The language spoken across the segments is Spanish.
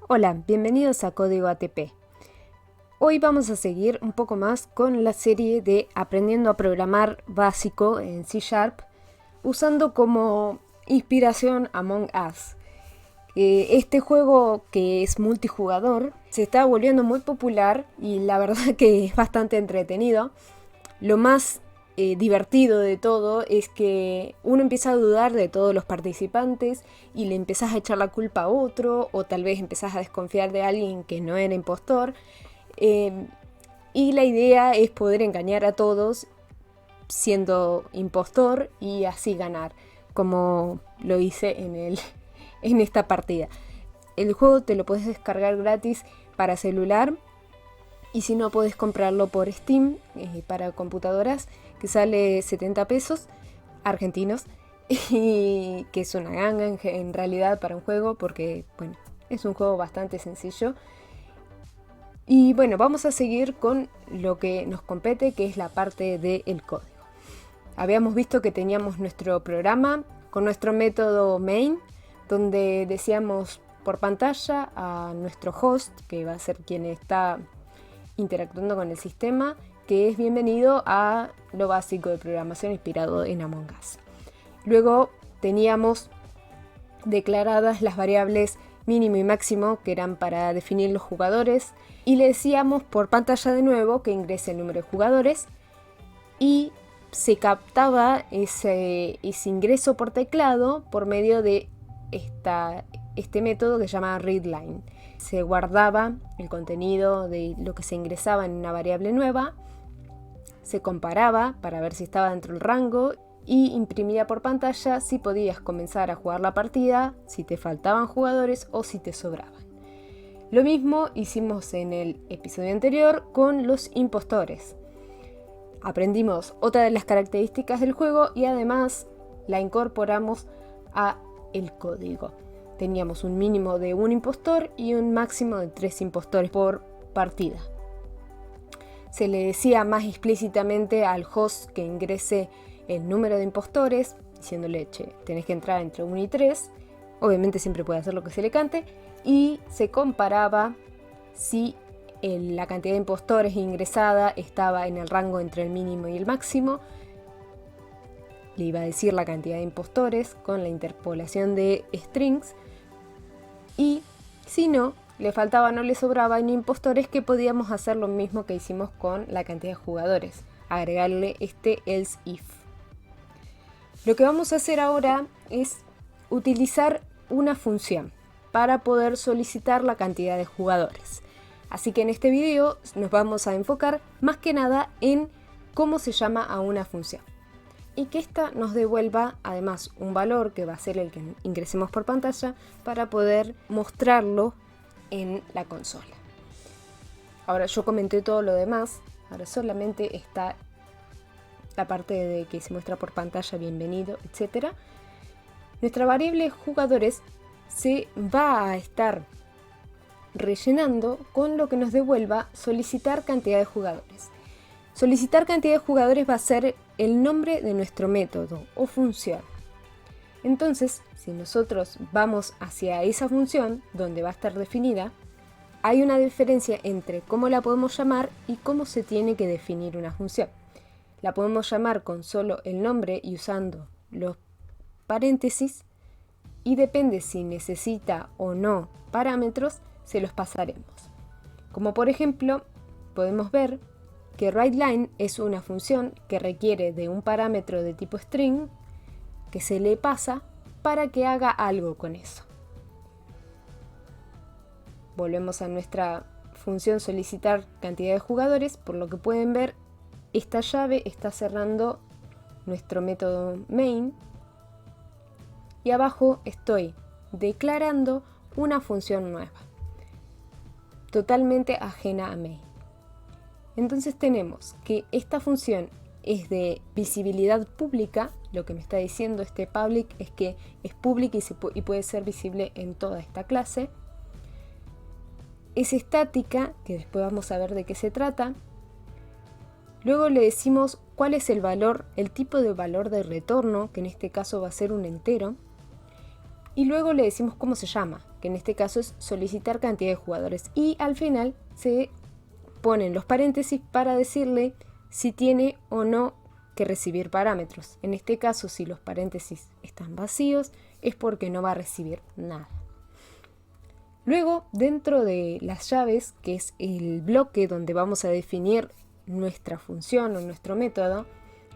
Hola, bienvenidos a Código ATP. Hoy vamos a seguir un poco más con la serie de Aprendiendo a Programar Básico en C#, usando como inspiración Among Us. Este juego, que es multijugador, se está volviendo muy popular y la verdad que es bastante entretenido. Lo más divertido de todo es que uno empieza a dudar de todos los participantes y le empezás a echar la culpa a otro, o tal vez empezás a desconfiar de alguien que no era impostor. Y la idea es poder engañar a todos siendo impostor y así ganar, como lo hice en esta partida. El juego te lo puedes descargar gratis para celular, y si no, puedes comprarlo por Steam para computadoras, que sale 70 pesos argentinos, y que es una ganga en realidad para un juego, porque bueno, es un juego bastante sencillo. Y bueno, vamos a seguir con lo que nos compete, que es la parte del código. Habíamos visto que teníamos nuestro programa con nuestro método main, donde decíamos por pantalla a nuestro host, que va a ser quien está interactuando con el sistema, que es bienvenido a lo básico de programación inspirado en Among Us. Luego teníamos declaradas las variables mínimo y máximo, que eran para definir los jugadores, y le decíamos por pantalla de nuevo que ingrese el número de jugadores, y se captaba ese ingreso por teclado por medio de este método que se llama readline. Se guardaba el contenido de lo que se ingresaba en una variable nueva, se comparaba para ver si estaba dentro del rango y imprimía por pantalla si podías comenzar a jugar la partida, si te faltaban jugadores o si te sobraban. Lo mismo hicimos en el episodio anterior con los impostores. Aprendimos otra de las características del juego y además la incorporamos a el código. Teníamos un mínimo de un impostor y un máximo de 3 impostores por partida. Se le decía más explícitamente al host que ingrese el número de impostores, diciéndole, tenés que entrar entre 1 y 3. Obviamente siempre puede hacer lo que se le cante. Y se comparaba si la cantidad de impostores ingresada estaba en el rango entre el mínimo y el máximo. Le iba a decir la cantidad de impostores con la interpolación de strings. Y si no, le faltaban o le sobraban impostores, que podíamos hacer lo mismo que hicimos con la cantidad de jugadores, agregarle este else if. Lo que vamos a hacer ahora es utilizar una función para poder solicitar la cantidad de jugadores. Así que en este video nos vamos a enfocar más que nada en cómo se llama a una función, y que ésta nos devuelva además un valor que va a ser el que ingresemos por pantalla para poder mostrarlo en la consola. Ahora yo comenté todo lo demás, ahora solamente está la parte de que se muestra por pantalla, bienvenido, etc. Nuestra variable jugadores se va a estar rellenando con lo que nos devuelva solicitar cantidad de jugadores. Solicitar cantidad de jugadores va a ser el nombre de nuestro método o función. Entonces, si nosotros vamos hacia esa función donde va a estar definida, hay una diferencia entre cómo la podemos llamar y cómo se tiene que definir una función. La podemos llamar con solo el nombre y usando los paréntesis, y depende si necesita o no parámetros, se los pasaremos. Como por ejemplo, podemos ver que readline es una función que requiere de un parámetro de tipo string que se le pasa para que haga algo con eso. Volvemos a nuestra función solicitar cantidad de jugadores. Por lo que pueden ver, esta llave está cerrando nuestro método main y abajo estoy declarando una función nueva, totalmente ajena a main. Entonces tenemos que esta función es de visibilidad pública. Lo que me está diciendo este public es que es pública y puede ser visible en toda esta clase. Es estática, que después vamos a ver de qué se trata. Luego le decimos cuál es el valor, el tipo de valor de retorno, que en este caso va a ser un entero. Y luego le decimos cómo se llama, que en este caso es solicitar cantidad de jugadores. Y al final se ponen los paréntesis para decirle si tiene o no que recibir parámetros. En este caso, si los paréntesis están vacíos, es porque no va a recibir nada. Luego, dentro de las llaves, que es el bloque donde vamos a definir nuestra función o nuestro método,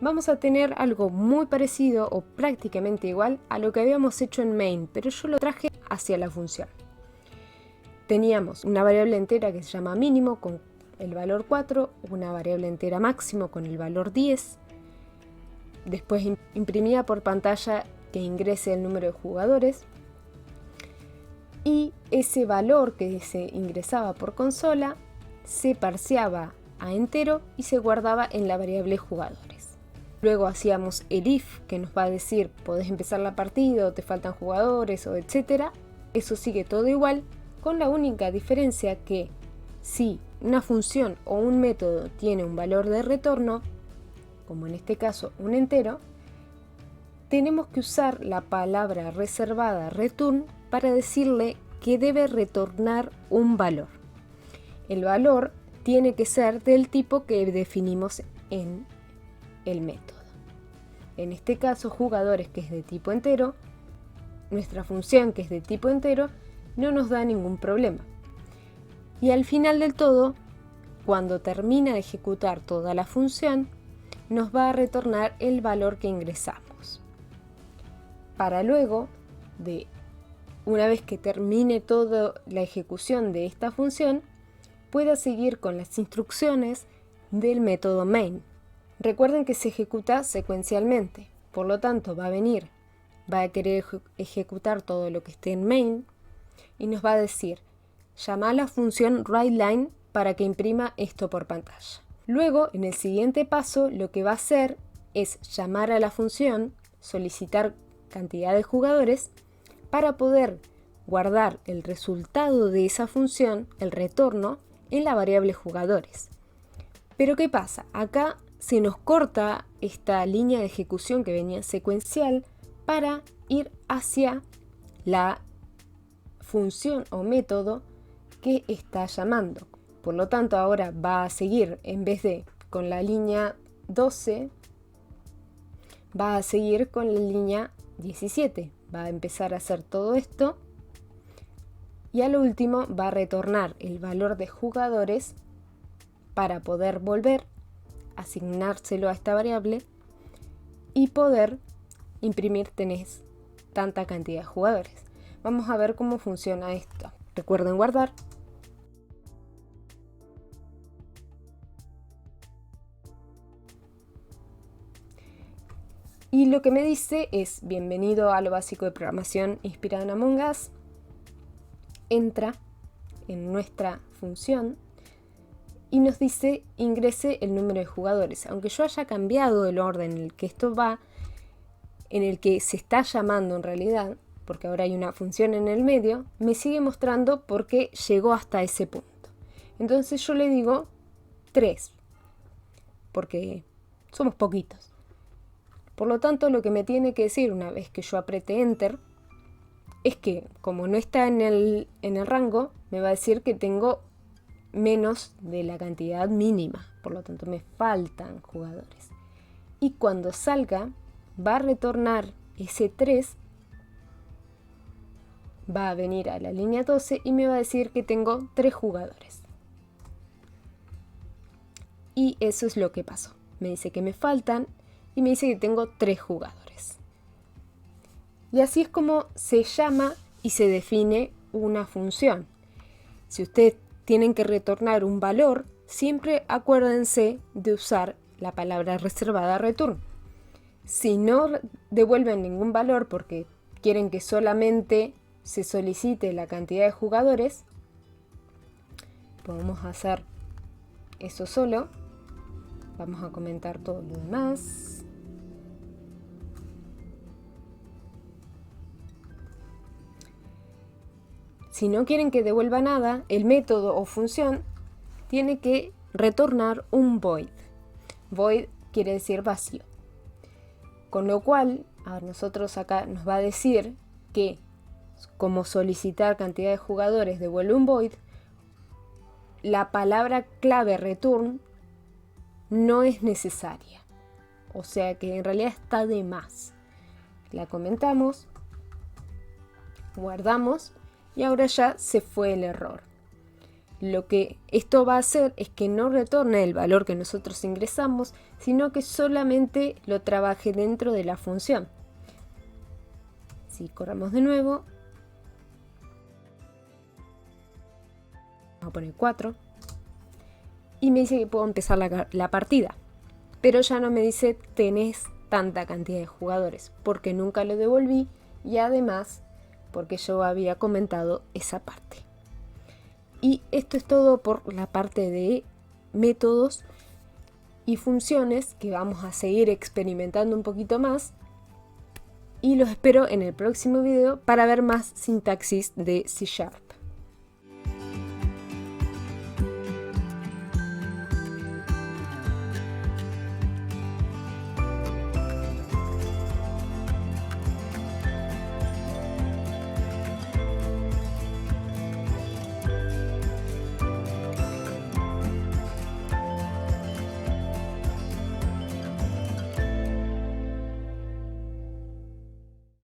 vamos a tener algo muy parecido o prácticamente igual a lo que habíamos hecho en main, pero yo lo traje hacia la función. Teníamos una variable entera que se llama mínimo con el valor 4, una variable entera máximo con el valor 10, después imprimía por pantalla que ingrese el número de jugadores, y ese valor que se ingresaba por consola se parseaba a entero y se guardaba en la variable jugadores. Luego hacíamos el if, que nos va a decir podés empezar la partida o te faltan jugadores o etcétera. Eso sigue todo igual, con la única diferencia que si una función o un método tiene un valor de retorno, como en este caso un entero, tenemos que usar la palabra reservada return para decirle que debe retornar un valor. El valor tiene que ser del tipo que definimos en el método. En este caso, jugadores, que es de tipo entero, nuestra función, que es de tipo entero, no nos da ningún problema. Y al final del todo, cuando termina de ejecutar toda la función, nos va a retornar el valor que ingresamos. Para luego, una vez que termine toda la ejecución de esta función, pueda seguir con las instrucciones del método main. Recuerden que se ejecuta secuencialmente, por lo tanto va a querer ejecutar todo lo que esté en main y nos va a decir, llama a la función writeLine para que imprima esto por pantalla. Luego, en el siguiente paso, lo que va a hacer es llamar a la función, solicitar cantidad de jugadores, para poder guardar el resultado de esa función, el retorno, en la variable jugadores. Pero ¿qué pasa? Acá se nos corta esta línea de ejecución que venía secuencial para ir hacia la función o método que está llamando. Por lo tanto, ahora va a seguir, en vez de con la línea 12, va a seguir con la línea 17. Va a empezar a hacer todo esto y a lo último va a retornar el valor de jugadores para poder volver a asignárselo a esta variable y poder imprimir tenés tanta cantidad de jugadores. Vamos a ver cómo funciona esto. Recuerden guardar. Y lo que me dice es, bienvenido a lo básico de programación inspirado en Among Us. Entra en nuestra función y nos dice, ingrese el número de jugadores. Aunque yo haya cambiado el orden en el que esto va, en el que se está llamando en realidad, porque ahora hay una función en el medio, me sigue mostrando porque llegó hasta ese punto. Entonces yo le digo 3, porque somos poquitos. Por lo tanto, lo que me tiene que decir una vez que yo apriete Enter es que, como no está en el rango, me va a decir que tengo menos de la cantidad mínima. Por lo tanto, me faltan jugadores. Y cuando salga, va a retornar ese 3, va a venir a la línea 12 y me va a decir que tengo 3 jugadores. Y eso es lo que pasó. Me dice que me faltan y me dice que tengo 3 jugadores. Y así es como se llama y se define una función. Si ustedes tienen que retornar un valor, siempre acuérdense de usar la palabra reservada return. Si no devuelven ningún valor porque quieren que solamente se solicite la cantidad de jugadores, podemos hacer eso solo. Vamos a comentar todo lo demás. Si no quieren que devuelva nada, el método o función tiene que retornar un void. Void quiere decir vacío. Con lo cual, a nosotros acá nos va a decir que como solicitar cantidad de jugadores devuelve un void, la palabra clave return no es necesaria. O sea que en realidad está de más. La comentamos, guardamos y ahora ya se fue el error. Lo que esto va a hacer es que no retorne el valor que nosotros ingresamos, sino que solamente lo trabaje dentro de la función. Si corramos de nuevo, vamos a poner 4 y me dice que puedo empezar la partida, pero ya no me dice tenés tanta cantidad de jugadores porque nunca lo devolví y además porque yo había comentado esa parte. Y esto es todo por la parte de métodos y funciones, que vamos a seguir experimentando un poquito más. Y los espero en el próximo video para ver más sintaxis de C#.